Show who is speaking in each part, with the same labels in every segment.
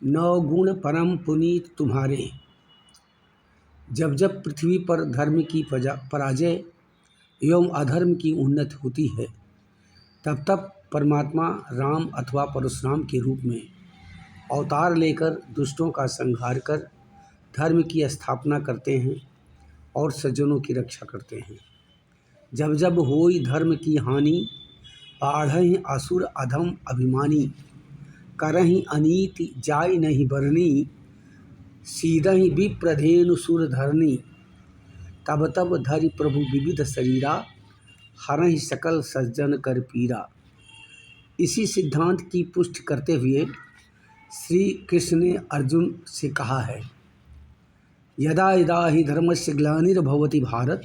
Speaker 1: नवगुण परम पुनीत तुम्हारे। जब जब पृथ्वी पर धर्म की पराजय एवं अधर्म की उन्नति होती है, तब तब परमात्मा राम अथवा परशुराम के रूप में अवतार लेकर दुष्टों का संहार कर धर्म की स्थापना करते हैं और सज्जनों की रक्षा करते हैं। जब जब होई धर्म की हानि, बाढ़हि असुर अधम अभिमानी, करहि अनीति जाय नहीं बरनी, सीधहि विप्रधेनु सुर धरनी, तब तब धरि प्रभु विविध शरीरा, हरहि सकल सज्जन कर पीरा। इसी सिद्धांत की पुष्टि करते हुए श्री कृष्ण ने अर्जुन से कहा है, यदा यदा हि धर्मस्य ग्लानिर्भवति भारत,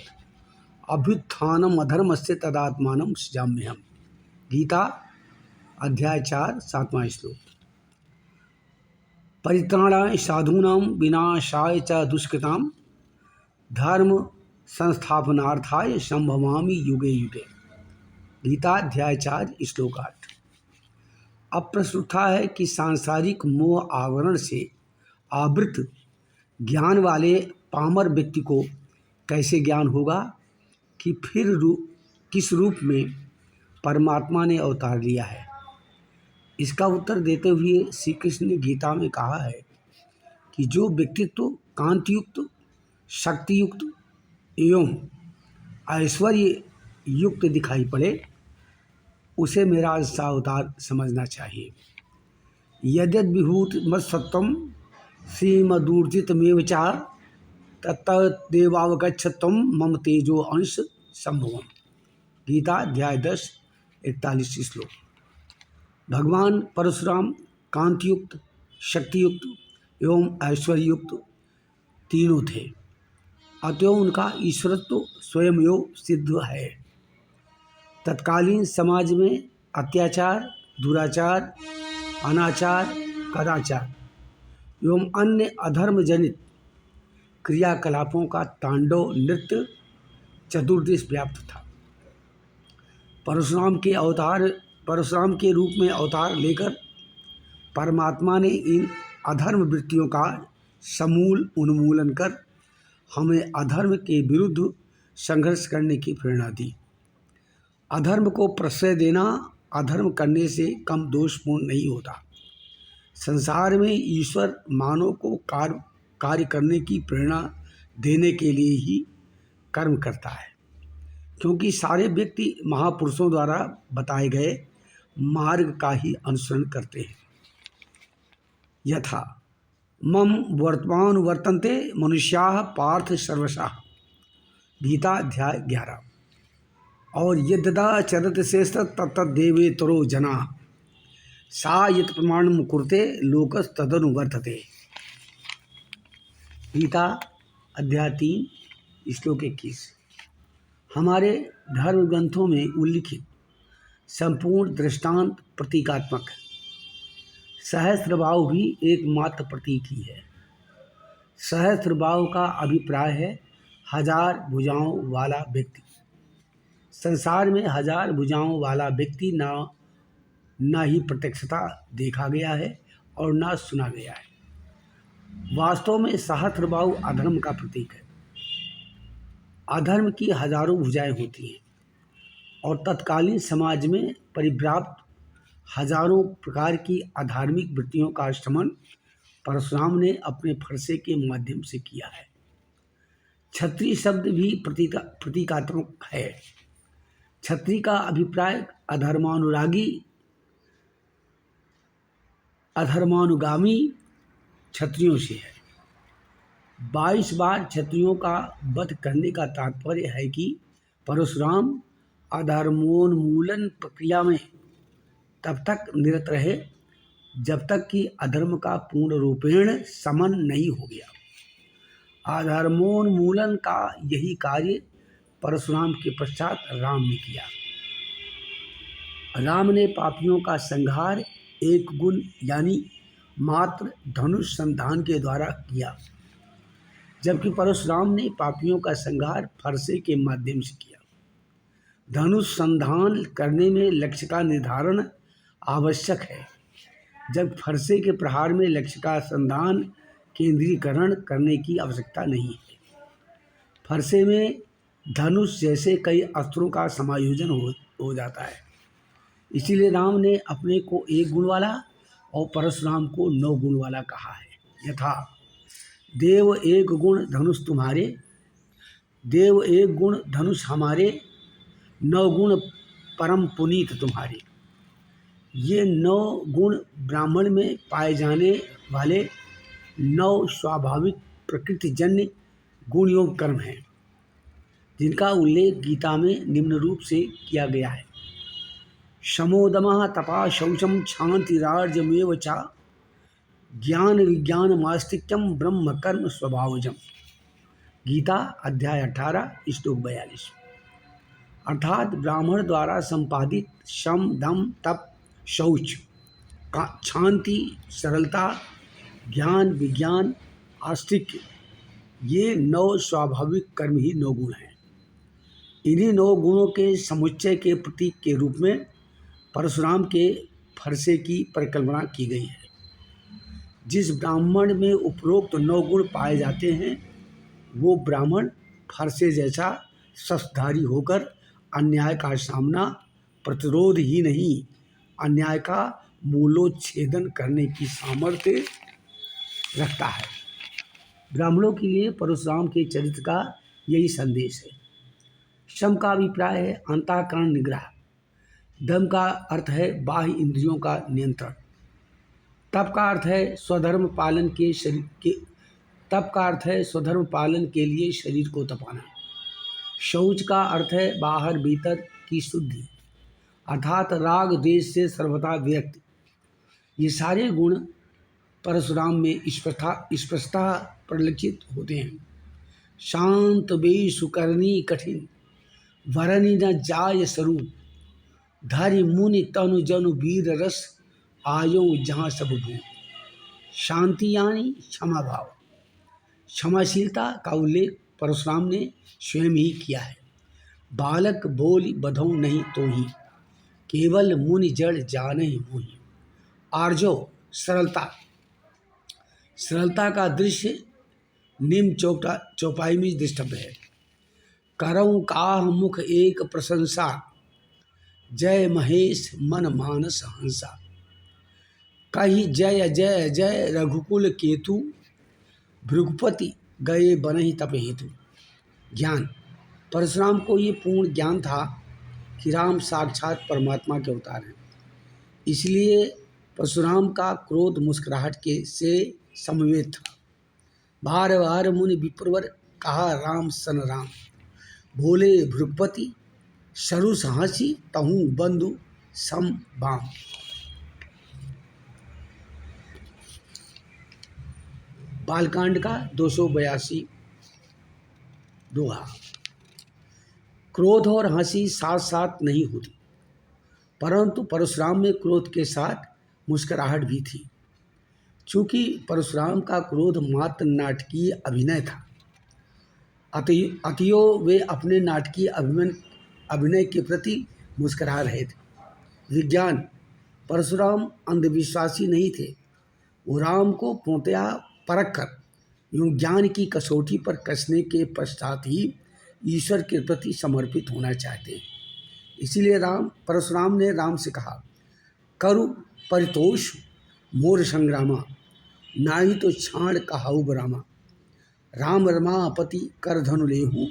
Speaker 1: अभ्युत्थानम अधर्मस्य तदात्मानं सृजाम्यहम्। गीता अध्याय 4 7वां श्लोक। परित्राणाय साधूनां विनाशाय च दुष्कृतां, धर्म संस्थापनार्थाय संभवामि युगे युगे। गीता अध्याय 4 श्लोक 8। अब प्रश्न उठता है कि सांसारिक मोह आवरण से आवृत ज्ञान वाले पामर व्यक्ति को कैसे ज्ञान होगा कि फिर किस रूप में परमात्मा ने अवतार लिया है। इसका उत्तर देते हुए श्री कृष्ण ने गीता में कहा है कि जो व्यक्तित्व कांतियुक्त, शक्तियुक्त एवं ऐश्वर्य युक्त दिखाई पड़े, उसे मेरा अवतार समझना चाहिए। यद्यद् विभूत मत्सत्वम श्रीमदूर्जितमेव च तत्तदेवावगच्छत्वं मम तेजो अंश संभवम। गीता अध्याय 10 41 श्लोक। भगवान परशुराम कांतियुक्त, शक्तियुक्त एवं ऐश्वर्ययुक्त तीनों थे, अतएव उनका ईश्वरत्व स्वयं सिद्ध है। तत्कालीन समाज में अत्याचार, दुराचार, अनाचार, कदाचार एवं अन्य अधर्म जनित क्रियाकलापों का तांडव नृत्य चतुर्दिश व्याप्त था। परशुराम के रूप में अवतार लेकर परमात्मा ने इन अधर्म वृत्तियों का समूल उन्मूलन कर हमें अधर्म के विरुद्ध संघर्ष करने की प्रेरणा दी। अधर्म को प्रश्रय देना अधर्म करने से कम दोषपूर्ण नहीं होता। संसार में ईश्वर मानव को कार्य करने की प्रेरणा देने के लिए ही कर्म करता है, क्योंकि सारे व्यक्ति महापुरुषों द्वारा बताए गए मार्ग का ही अनुसरण करते हैं। यथा मम वर्तमान वर्तन्ते मनुष्याः पार्थ सर्वशः। गीता अध्याय 11। और यद्यदा चरत श्रेष्ठ तत्तद्देवेतरो जनाः, सा यत् प्रमाणं कुरुते लोकस्तदनुवर्तते। गीता अध्याय 3 श्लोक 21। हमारे धर्म ग्रंथों में उल्लिखित संपूर्ण दृष्टांत प्रतीकात्मक है। सहस्त्रबाहु भी एकमात्र प्रतीक ही है। सहस्त्रबाहु का अभिप्राय है 1000 भुजाओं वाला व्यक्ति। संसार में 1000 भुजाओं वाला व्यक्ति न ही प्रत्यक्षता देखा गया है और न सुना गया है। वास्तव में सहस्त्रबाहु अधर्म का प्रतीक है। अधर्म की हजारों भुजाएं होती हैं और तत्कालीन समाज में परिव्याप्त हजारों प्रकार की अधार्मिक वृत्तियों का शमन परशुराम ने अपने फरसे के माध्यम से किया है। क्षत्रिय शब्द भी प्रतीकात्मक है। क्षत्रिय का अभिप्राय अधर्मानुगामी क्षत्रियों से है। 22 बार क्षत्रियों का वध करने का तात्पर्य है कि परशुराम अधर्मोन्मूलन प्रक्रिया में तब तक निरत रहे जब तक कि अधर्म का पूर्ण रूपेण शमन नहीं हो गया। अधर्मोन्मूलन का यही कार्य परशुराम के पश्चात राम ने किया। राम ने पापियों का संहार एक गुण यानी मात्र धनुष संधान के द्वारा किया, जबकि परशुराम ने पापियों का संहार फरसे के माध्यम से किया। धनुष संधान करने में लक्ष्य का निर्धारण आवश्यक है, जब फरसे के प्रहार में लक्ष्य का संधान केंद्रीकरण करने की आवश्यकता नहीं है। फरसे में धनुष जैसे कई अस्त्रों का समायोजन हो जाता है। इसीलिए राम ने अपने को 1 गुण वाला और परशुराम को 9 गुण वाला कहा है। यथा देव 1 गुण धनुष तुम्हारे, देव 1 गुण धनुष हमारे, 9 गुण परम पुनीत तुम्हारे। ये 9 गुण ब्राह्मण में पाए जाने वाले 9 स्वाभाविक प्रकृतिजन्य गुण योग कर्म हैं, जिनका उल्लेख गीता में निम्न रूप से किया गया है। शमोदमः तपा शौचम क्षांतिरार्जमेव च ज्ञान विज्ञान मास्तिक्यम ब्रह्म कर्म स्वभावजम। गीता अध्याय 18 श्लोक 42। अर्थात ब्राह्मण द्वारा संपादित शम दम तप शौच शांति सरलता ज्ञान विज्ञान आस्तिक्य, ये 9 स्वाभाविक कर्म ही 9 गुण हैं। इन्हीं 9 गुणों के समुच्चय के प्रतीक के रूप में परशुराम के फरसे की परिकल्पना की गई है। जिस ब्राह्मण में उपरोक्त 9 गुण पाए जाते हैं, वो ब्राह्मण फरसे जैसा शस्त्रधारी होकर अन्याय का सामना प्रतिरोध ही नहीं, अन्याय का मूलोच्छेदन करने की सामर्थ्य रखता है। ब्राह्मणों के लिए परशुराम के चरित्र का यही संदेश है। शम का अभिप्राय है अंतःकरण निग्रह, दम का अर्थ है बाह्य इंद्रियों का नियंत्रण, तप का अर्थ है स्वधर्म पालन के स्वधर्म पालन के लिए शरीर को तपाना, शौच का अर्थ है बाहर भीतर की शुद्धि अर्थात राग द्वेष से सर्वथा विरक्ति। ये सारे गुण परशुराम में स्पष्टता परिलक्षित होते हैं। शांत बेशु करनी कठिन वरनी न जाय स्वरूप, धरि मुनि तनु जनु वीर रस आयो जहाँ सब भू। शांति यानी क्षमा भाव, क्षमाशीलता का उल्लेख परशुराम ने स्वयं ही किया है। बालक बोल बधौ नहीं तो ही, केवल मुनि जड़ जानहि मोहि। आर्जो सरलता, सरलता का दृश्य निम्न चौपाई में दृष्टव्य है। करऊँ काह मुख एक प्रशंसा, जय महेश मन मानस हंसा। कही जय जय जय रघुकुल केतु, भृगुपति गए बनहि तप हेतु। ज्ञान, परशुराम को ये पूर्ण ज्ञान था कि राम साक्षात परमात्मा के अवतार हैं। इसलिए परशुराम का क्रोध मुस्कुराहट के से समवेत था। बार बार मुनि विप्रवर कहा राम सन राम, बोले भृगुपति सरुस हंसी तहु बंधु सम बाम। बालकांड का 282 दोहा। क्रोध और हंसी साथ साथ नहीं होती, परंतु परशुराम में क्रोध के साथ मुस्कुराहट भी थी। चूँकि परशुराम का क्रोध मात्र नाटकीय अभिनय था, अतएव वे अपने नाटकीय अभिनय के प्रति मुस्कुरा रहे थे। विज्ञान, परशुराम अंधविश्वासी नहीं थे। वो राम को पूर्णतया परख कर यूँ ज्ञान की कसौटी पर कसने के पश्चात ही ईश्वर के प्रति समर्पित होना चाहते हैं। इसीलिए परशुराम ने राम से कहा, करु परितोष मोर संग्रामा, नाही तो छाण कहाऊ बरामा। राम रमापति कर धनु लेहूँ,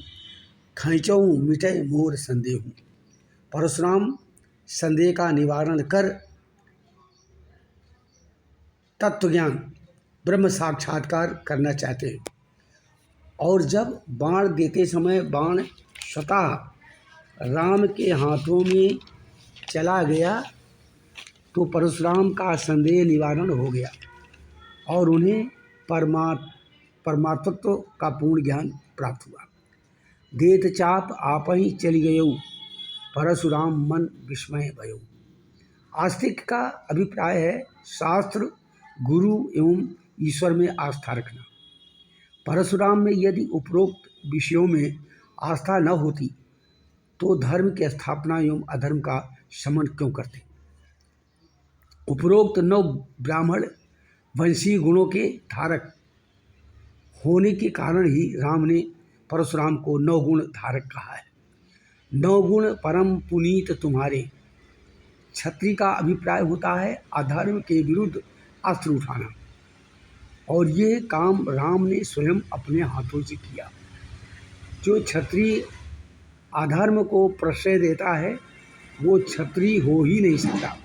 Speaker 1: खैचऊ मिटय मोर संदेहूँ। परशुराम संदेह का निवारण कर तत्वज्ञान ब्रह्म साक्षात्कार करना चाहते हैं। और जब बाण देते समय बाण स्वतः राम के हाथों में चला गया तो परशुराम का संदेह निवारण हो गया और उन्हें परमात्मत्व का पूर्ण ज्ञान प्राप्त हुआ। देत चाप आप ही चली गयऊ, परशुराम मन विस्मय भयऊ। आस्तिक का अभिप्राय है शास्त्र, गुरु एवं ईश्वर में आस्था रखना। परशुराम में यदि उपरोक्त विषयों में आस्था न होती तो धर्म की स्थापना एवं अधर्म का शमन क्यों करते। उपरोक्त 9 ब्राह्मण वंशीय गुणों के धारक होने के कारण ही राम ने परशुराम को 9 गुण धारक कहा है। 9 गुण परम पुनीत तुम्हारे। क्षत्रिय का अभिप्राय होता है अधर्म के विरुद्ध अस्त्र उठाना, और ये काम राम ने स्वयं अपने हाथों से किया। जो क्षत्रिय अधर्म को प्रश्रय देता है वो क्षत्रिय हो ही नहीं सकता,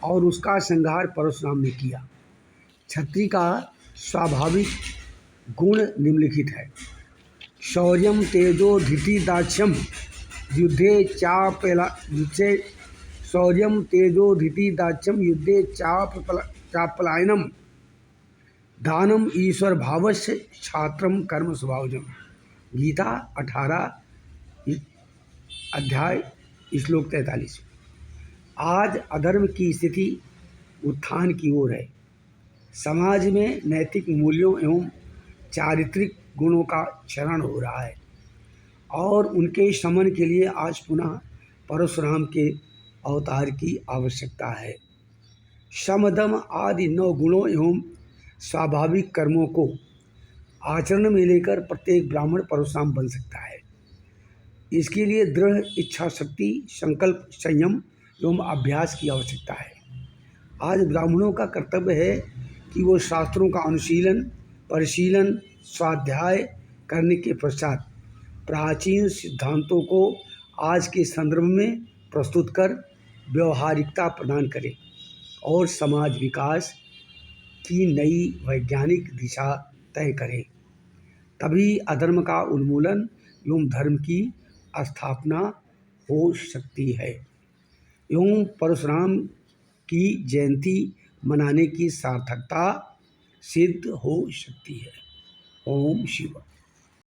Speaker 1: और उसका संहार परशुराम ने किया। क्षत्रिय का स्वाभाविक गुण निम्नलिखित है। शौर्यम तेजो धृति दाक्ष्यम युद्धे शौर्यम तेजो धृति दाक्ष्यम युद्धे चापलायनम दानम ईश्वर भावस्य छात्रम कर्म स्वभावजम। गीता 18 अध्याय श्लोक 43। आज अधर्म की स्थिति उत्थान की ओर है। समाज में नैतिक मूल्यों एवं चारित्रिक गुणों का क्षरण हो रहा है, और उनके शमन के लिए आज पुनः परशुराम के अवतार की आवश्यकता है। शम दम आदि 9 गुणों एवं स्वाभाविक कर्मों को आचरण में लेकर प्रत्येक ब्राह्मण परशुराम बन सकता है। इसके लिए दृढ़ इच्छा शक्ति, संकल्प, संयम एवं अभ्यास की आवश्यकता है। आज ब्राह्मणों का कर्तव्य है कि वो शास्त्रों का अनुशीलन, परिशीलन, स्वाध्याय करने के पश्चात प्राचीन सिद्धांतों को आज के संदर्भ में प्रस्तुत कर व्यवहारिकता प्रदान करें और समाज विकास की नई वैज्ञानिक दिशा तय करें। तभी अधर्म का उन्मूलन एवं धर्म की स्थापना हो सकती है एवं परशुराम की जयंती मनाने की सार्थकता सिद्ध हो सकती है। ओम शिव।